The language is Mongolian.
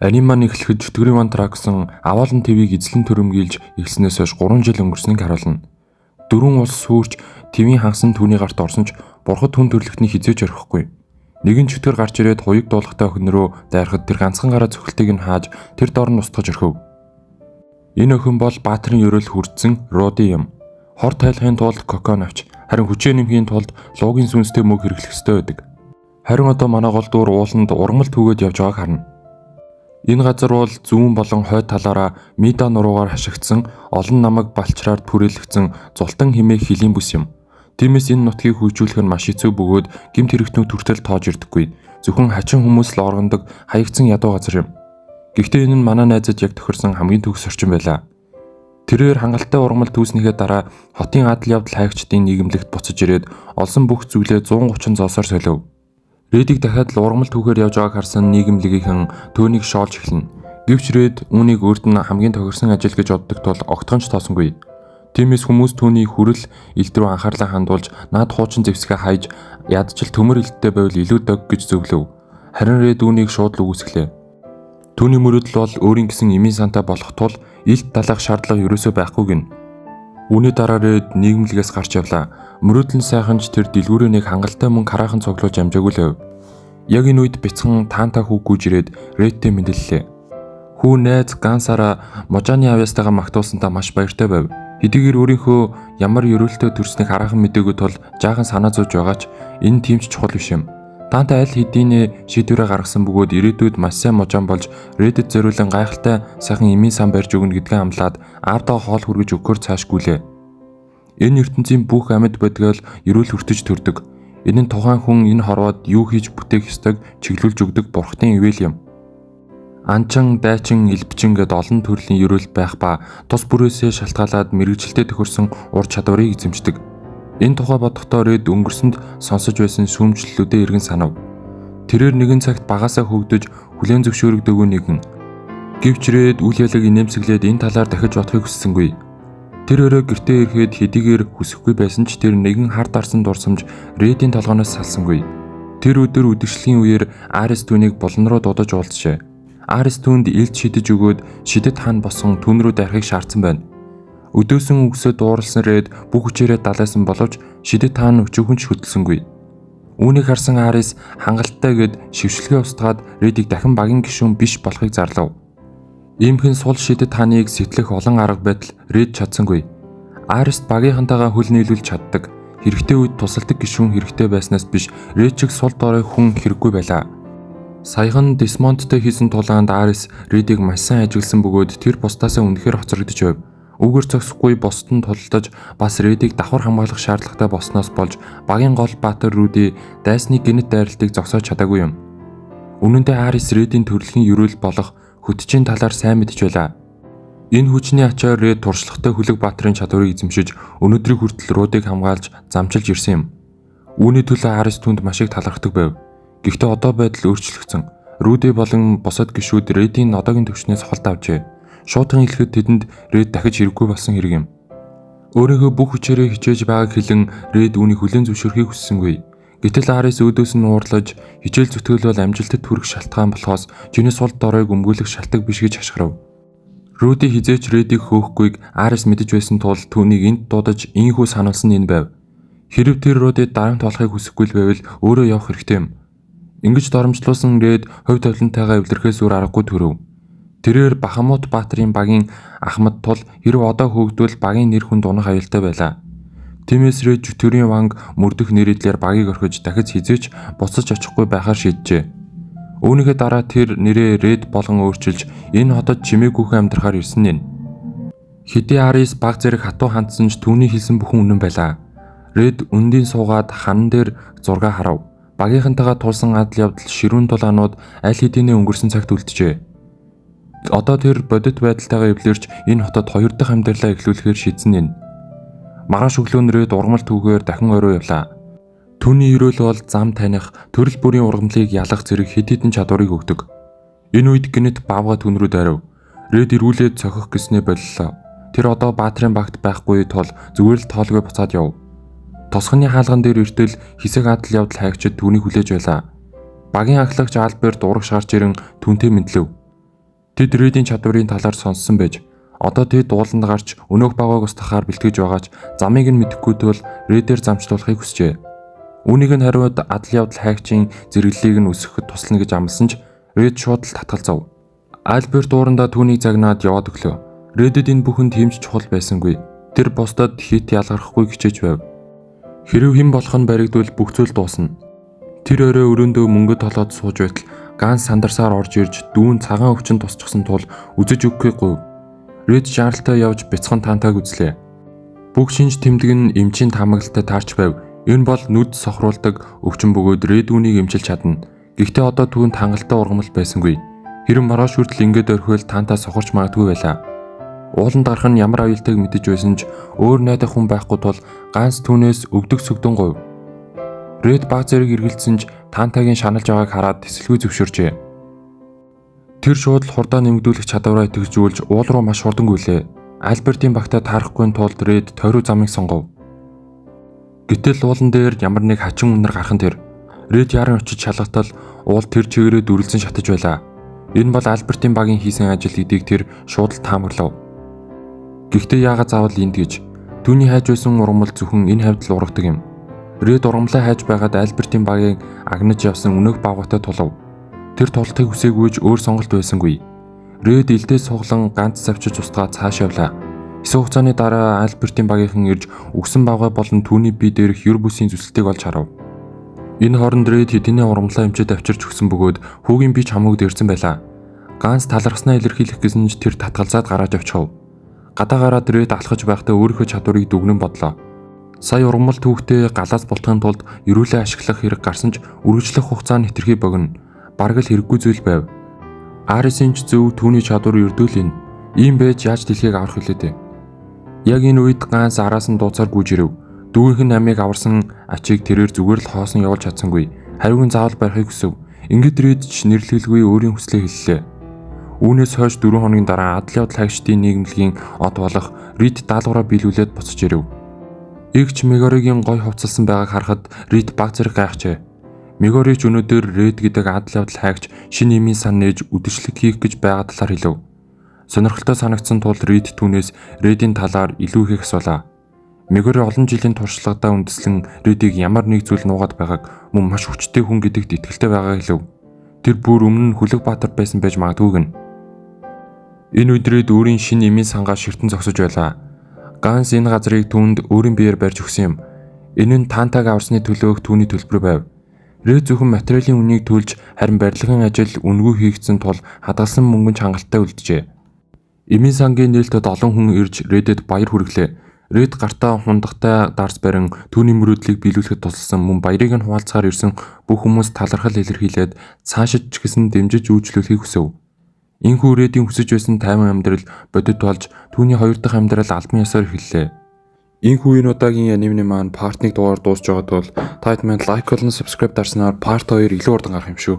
Аниман эхлэхэд Чөтгөрийн ван Драгсон аваалан ТV-г эзлэн төрөмгийлж эхлснээс хойш 3 жил өнгөрснийг харуулна. Дөрвөн улс сүрч ТV-ийн хагасан түүний гарт орсон ч бурхад хүн төрлөختний хизээж орхихгүй. Нэгэн чөтгөр гарч ирээд хуйг дуулахтай охин руу дайрахад тэр ганцхан гараа цохилтыг нь хааж тэр доор нь устгаж орхив. Энэ охин бол баатрын ерөөл хүрдсэн Руди юм. Хор тайлахын тулд кокон авч харин хүчээ нэмхийн тулд луугийн сүнстэй мөг хэрэглэх ёстой байдаг. Харин одоо манай гол дуур ууланд ургамал түгээд явж байгааг харна. Энэ газар бол зүүн болон хойд талаараа Мида нуруугаар хашигдсан олон намаг балчраар түрээлэгдсэн зултан хэмээх хилийн бүс юм. Тиймээс энэ нутгийг хөгжүүлэх нь маш хэцүү бөгөөд гэмт хэрэгтнүүд хүртэл тоож ирдэггүй. Зөвхөн хачин хүмүүс л оргондог хаягдсан ядуу газар юм. Гэхдээ энэ нь манай найзад яг тохирсон хамгийн төгс орчин байлаа. Тэрээр хангалттай ургамал түүснийхээ дараа хотын адал явдал хайгчдын нийгэмлэгт буцаж ирээд олсон бүх зүйлээ 130 зоосоор солив. Рэдийг дахиад л ургамал түүхээр явж байгааг харсан нийгэмлэгийнхэн түүнийг шоолж эхэлнэ. Гэвч Рэд үүнийг өөрт нь хамгийн тохирсон ажил гэж боддог тул огтхонч тоосонгүй. Тиймээс хүмүүс түүний хүрэл элд рүү анхаарлаа хандуулж наад хуучин зэвсгээ хайж ядчил төмөр элдтэй байвал илүү дог гэж зөвлөв. Харин Рэд үүнийг шууд л үгүйсгэлээ. Түүний мөрөөдөл бол өөрийн гэсэн эмийн сантай болох тул элд далах шаардлага ерөөсөө байхгүй гин. Үүний дараа Рэд нийгэмлэгээс гарч явлаа. Мөрөөдөл нь сайхан ч тэр дэлгүүрээ нэг хангалттай мөнгө хараахан цуглуулж амжаагүй л байв. Яг энэ үед бяцхан таанта хүү гүйж ирээд Рэдтэй мэдээллээ. Хүү найз Гансараа Можаны авьяастайгаа магтуулсантаа маш баяртай байв. Хэдийгээр өөрийнхөө ямар ерөөлтөй төрснийг хараахан мэдээгүй тул жаахан санаа зовж байгаа ч энэ тийм ч чухал биш юм. Таанта аль хэдийн шийдвэрээ гаргасан бөгөөд ирээдүйд маш сайн можон болж Рэдэд зориулан гайхалтай сайхан эмийн сан барьж өгнө гэдгээ амлаад аавдаа хоол хүргэж өгөхөөр цаашгүйлээ. Энэ ертөнцийн бүх амьд байдгаал ерөөл хүртэж төрдөг. Энэ нь тухайн хүн энэ хорвоод юу хийж бүтээх ёстойг чиглүүлж өгдөг бурхтын ивэл юм. Анчин, дайчин, элбчин гэд олон төрлийн ерөөл байх ба тус бүрээсээ шалтгаалаад мэрэгжилтэд төхөрсөн ур чадварыг эзэмшдэг. Энэ тухай бодохдоо Рэд өнгөрсөнд сонсож байсан шүүмжлэлүүдээ эргэн санав. Тэрээр нэгэн цагт багаасаа хөгдөж хүлээн зөвшөөрөгдөөгүй нэгэн. Гэвч Рэд үйл ялыг инээмсэглээд энэ талаар дахиж бодохыг хүссэнгүй. Тэр өрөө гэртээ ирэхэд хэдийгээр хүсэхгүй байсан ч тэр нэгэн хар дарсан дурсамж Рэдийн толгоноос салсангүй. Тэр өдөр үдшлийн үеэр Арис түүнийг булан руу дуудаж уулзжээ. Арис түүнд илд шидэж өгөөд шидэт хаан босгон түүн рүү дарахыг шаардсан байна. Өдөөсөн үгсөд дууралсан Рэд бүх хүчээрээ далайсан боловч шидэт хаан өчөөхөн ч хөдөлсөнгүй. Үүнийг харсан Арис хангалттай гэд шившилгээ устгаад Рэдийг дахин багийн гишүүн биш болохыг зарлав. Иймхэн сул шидэт хааныг сэтлэх олон арга байдал Рэд чадсангүй. Арист багийнхантайгаа хөл нийлүүлж чаддаг. Хэрэгтэй үед тусалдаг гишүүн хэрэгтэй байснаас биш Рэд чиг сул доорой хүн хэрэггүй байлаа. Саяхан Десмондтой хийсэн тулаанд Арис Рэдийг маш сайн ажигласан бөгөөд тэр бусдаасаа үнэхээр хоцрогдож байв. Үгээр зогсохгүй бусд нь тулдаж бас Рэдийг давхар хамгаалах шаардлагатай болсноос болж багийн гол баатар Руди дайсны гинэт дайралтыг зогсоож чадаагүй юм. Үнэн дээр Арис Рэдийн төрөлхийн ерөөл болох хөтчийн талаар сайн мэдж байлаа. Энэ хүчний ачаар Рэд туршлагатай хүлэг баатрын чадварыг эзэмшиж өнөөдрийн хүртэл Рудийг хамгаалж замчилж ирсэн юм. Үүний төлөө Арис түнд маш их талархдаг байв. Гэхдээ одоо байдал өөрчлөгдсөн. Руди болон босод гишүүд Рэдийн одоогийн төвчнээс холд авчээ. Шуудхан хэлэхэд тэдэнд Рэд дахиж хэрэггүй болсон хэрэг юм. Өөрийнхөө бүх хүчээрээ хичээж байгааг хэлэн Рэд үүнийг хүлээн зөвшөөрөхийг хүссэнгүй. Гэтэл Арис өөдөөс нь уурлаж хичээл зүтгэлбэл амжилтад хүрэх шалтгаан болохоос чиний сул доройг өмгөөлөх шалтгаан биш гэж хашгирав. Руди хизээч Рэдийг хөөхгүйг Арис мэдэж байсан тул түүнийг энд дуудаж ийхүү сануулсан энэ байв. Хэрв тэр Рудид дарамт болохыг хүсэхгүй л байвал өөрөө явах хэрэгтэй юм. Ингэж доромжлуулсан Рэд хувь тавилантайгаа эвлэрхээс өөр аргагүй төрөв. Тэрээр Бахамут баатрын багийн ахмад тул хэрв одоо хөөгдвөл багийн нэр хүнд унах аюултай байлаа. Тиймээс Рэд Чөтгөрийн ванг мөрдөх нэрийдлэр багийг орхиж дахиж хизээч буцаж очихгүй байхаар шийджээ. Үүнийхээ дараа тэр нэрээ Рэд болгон өөрчилж энэ хотод чимээгүйхэн амьдрахаар ирсэн нь. Хэдий Арис баг зэрэг хатуу хандсан ч түүний хэлсэн бүхэн үнэн байлаа. Рэд өндийн суугаад хан дээр зураг харав. Багийнхантайгаа тулсан адал явдал ширүүн тулаанууд аль хэдийнэ өнгөрсөн цагт үлджээ. Одоо тэр бодит байдалтайгаа эвлэрч энэ хотод хоёр дахь амьдралаа эхлүүлэхээр шийдсэн нь. Маргааш өглөөн Рэд ургамал түүгээр дахин орой явлаа. Түүний ерөөл бол зам таних, төрөл бүрийн ургамлыг ялах зэрэг хэд хэдэн чадварыг өгдөг. Энэ үед гинэт баавга түн рүү дайрав. Рэд ирүүлээд цохих гэснээ боллоо. Тэр одоо баатрын багт байхгүй тул зүгээр л тоолгүй буцаад яв. Тосхны хаалган дээр эртэл хэсэг адал явдал хайгчид түүнийг хүлээж байлаа. Багийн ахлагч Альберт урагш гарч ирэн түүнтэй мэдлэв. Тэд Рэдийн чадварын талаар сонссон байж одоо тэд ууланд гарч өнөөх багааг устгахаар бэлтгэж байгаач замыг нь мэдэхгүй тул Рэдээр замчлуулахыг хүсжээ. Үүнийг нь хариуд адал явдал хайгчийн зэрэглэлийг нь өсгөхөд туслана гэж амласан ч Рэд шууд л татгалзав. Альберт уурандаа түүнийг загнаад яваад өглөө. Рэдэд энэ бүхэн тэмч чухал байсангүй. Тэр бусдад хит ялгархгүй хичээж байв. Хэрэв хэн болох нь баригдвал бүх зүйл дуусна. Тэр орой өрөөндөө мөнгө толоод сууж байтал Ганс сандарсаар орж ирж дүүн цагаан өвчин тусчихсан тул үзэж өгөхгүй. Рэд жаралтай явж бяцхан таантайг үзлээ. Бүх шинж тэмдэг нь эмчийн таамаглалтай таарч байв. Энэ бол нүд сохруулдаг өвчин бөгөөд Рэд үүнийг эмчилж чадна. Гэхдээ одоо түүнд хангалттай ургамал байсангүй. Хэрэв маргааш хүртэл ингэж орхивол таантаа сохорч магадгүй байлаа. Ууланд гарах нь ямар аюултайг мэдэж байсан ч өөр найдах хүн байхгүй тул Ганс түүнээс өвдөг сүгдэн говь. Рэд баг зэрэг эргэлзсэн ч таантайгийн шаналж байгааг хараад тэсэлгүй зөвшөөрчээ. Тэр шууд л хурдаа нэмэгдүүлэх чадвараа итгэжүүлж уул руу маш хурдан гүйлээ. Альбертийн багтаа таарахгүй тулд Рэд тойруу замыг сонгов. Гэтэл уулан дээр ямар нэг хачин үнэр гархан тэр. Рэд яран очиж шалгатал уул тэр чигээрээ дүрлсэн шатаж байлаа. Энэ бол Альбертийн багийн хийсэн ажил гэдгийг тэр шууд л таамаглав. Гэхдээ яагаад заавал энд гэж? Түүний хайж байсан ургамал зөвхөн энэ хавьд л ургадаг юм. Рэд ургамлаа хайж байгаад Альбертийн багийг агнаж явсан өнөөх багуутай тулав. Тэр тултыг хүсээгүйж өөр сонголт байсангүй. Рэд элдээ суглан ганц завчиж устгаа цааш явлаа. Хэсэг хугацааны дараа Альбертийн багийнхан ирж өгсөн багаа болон түүний бие дээрх юр бүсийн зүсэлтийг олж харав. Энэ хооронд Рэд хэдийнэ ургамлаа эмчэд авчирч өгсөн бөгөөд хүүгийн бие ч хамаагүй дэрсэн байлаа. Ганс талархснаа илэрхийлэх гэсэн ч тэр татгалзаад гараад явчихав. Гадаа гараад Рэд алхаж байхдаа өөрийнхөө чадварыг дүгнэн бодлоо. Сая ургамал түүхтэй галаас бултахын тулд эрүүлээ ашиглах хэрэг гарсан ч үргэлжлэх хугацаа нь хэтэрхий богино. Бараг л хэрэггүй зүйл байв. Арисын ч зөв түүний чадвар ердөөлин. Ийм байж яаж дэлхийг аврах хэлээд. Яг энэ үед Ганс араас нь дууцаар гүйж ирэв. Дүүнх нь амийг аварсан ачийг тэрээр зүгээр л хоосон явуулж чадсангүй. Хариуг нь заавал барихыг хүсв. Ингээд Рэд ч нэрлэлгүй өөрийн хүслээ хэллээ. Үүнээс хойш 4 хоногийн дараа адал явдал хайгчдын нийгэмлэгийн од болох Рэд даалгавраа биелүүлээд буцаж ирэв. Игч Мегоригийн гой хувцалсан байгааг харахад Рэд баг зэрэг гайхжээ. Мегори ч өнөөдөр Рэд гэдэг адал явдал хайгч шинэ эмийн сан нээж үдэшлэг хийх гэж байгаа талаар хэлв. Сонирхолтой санагдсан тул Рэд түүнээс Рэдийн талаар илүү их асуулаа. Мегори олон жилийн туршлагадаа үндэслэн Рэдийг ямар нэг зүйл нуугаад байгааг мөн маш хүчтэй хүн гэдэгт итгэлтэй байгааг хэлв. Тэр бүр өмнө нь Хүлэг Баатар байсан байж магадгүй гэнэ. Энэ үед Рэд өөрийн шинэ эмийн сангаа ширтэн зогсож байлаа. Ганс энэ газрыг түүнд өөрийн биеэр барьж өгсөн юм. Энэ нь таантайг аварсны төлөөх түүний төлбөр байв. Рэд зөвхөн материалын үнийг төлж харин барилгын ажил үнгүй хийгдсэн тул хадгалсан мөнгөнд хангалттай үлджээ. Эмийн сангийн нээлттэд олон хүн ирж Рэдэд баяр хүргэлээ. Рэд гартаа хундахтай дарс барин түүний мөрөөдлийг биелүүлэхэд тусалсан мөн баярыг нь хуваалцахаар ирсэн бүх хүмүүс талархал илэрхийлээд цаашид ч гэсэн дэмжиж үйлчлүүлэхийг хүсв. Энэхүү Рэдийн хүсэж байсан тайван амьдрал бодит болж түүний хоёр дахь амьдрал албан ёсоор эхэллээ. Энэхүү энэ удаагийн анимны маань part 1 дугаар дуусж байгаа тул таад маань лайк болон subscribe дарснаар part 2 илүү урдан гарах юм шүү.